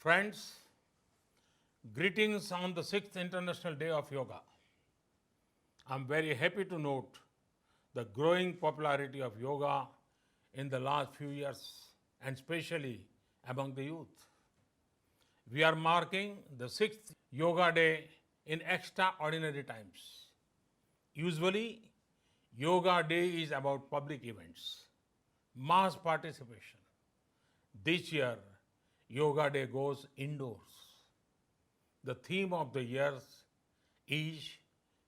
Friends, greetings on the 6th International Day of Yoga. I'm very happy to note the growing popularity of yoga in the last few years, and especially among the youth. We are marking the 6th Yoga Day in extraordinary times. Usually, Yoga Day is about public events, mass participation. This year, Yoga Day goes indoors. The theme of the year is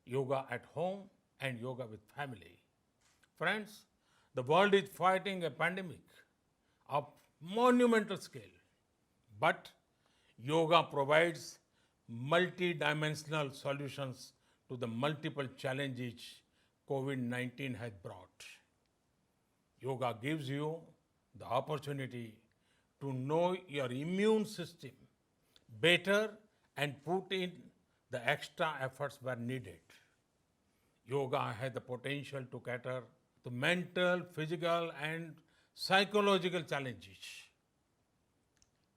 yoga at home and yoga with family. Friends, the world is fighting a pandemic of monumental scale, but yoga provides multi-dimensional solutions to the multiple challenges COVID-19 has brought. Yoga gives you the opportunity to know your immune system better and put in the extra efforts where needed. Yoga has the potential to cater to mental, physical, and psychological challenges.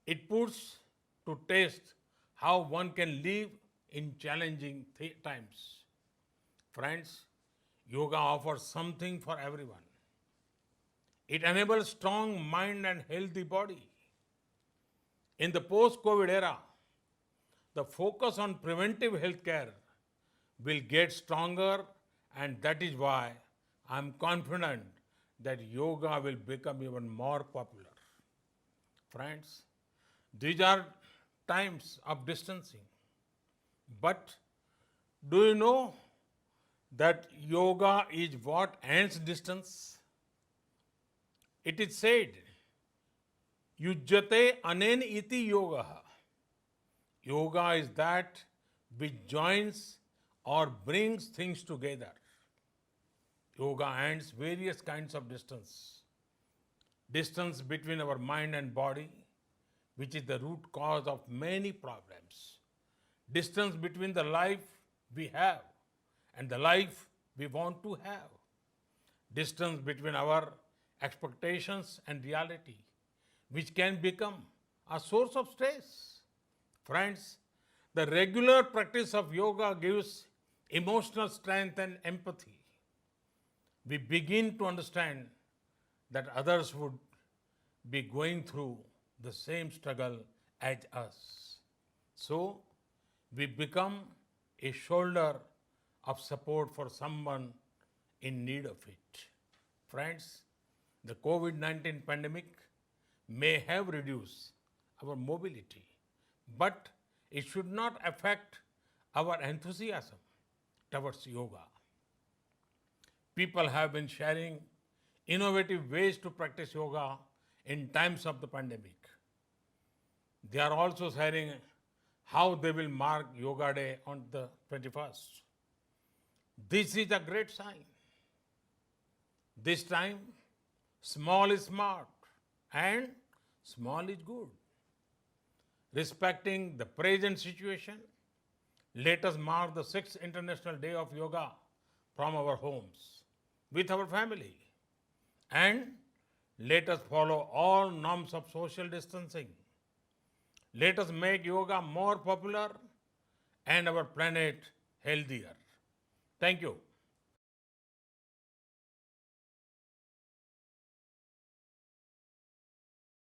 It puts to test how one can live in challenging times. Friends, yoga offers something for everyone. It enables strong mind and healthy body. In the post-COVID era, the focus on preventive health care will get stronger, and that is why I'm confident that yoga will become even more popular. Friends, these are times of distancing. But do you know that yoga is what ends distance? It is said, Yujjate anen iti yoga. Yoga is that which joins or brings things together. Yoga ends various kinds of distance. Distance between our mind and body, which is the root cause of many problems. Distance between the life we have and the life we want to have. Distance between our expectations and reality, which can become a source of stress. Friends, the regular practice of yoga gives emotional strength and empathy. We begin to understand that others would be going through the same struggle as us. So, we become a shoulder of support for someone in need of it. Friends, the COVID-19 pandemic may have reduced our mobility, but it should not affect our enthusiasm towards yoga. People have been sharing innovative ways to practice yoga in times of the pandemic. They are also sharing how they will mark Yoga Day on the 21st. This is a great sign. This time, small is smart and small is good. Respecting the present situation, let us mark the 6th International Day of Yoga from our homes, with our family. And let us follow all norms of social distancing. Let us make yoga more popular and our planet healthier. Thank you.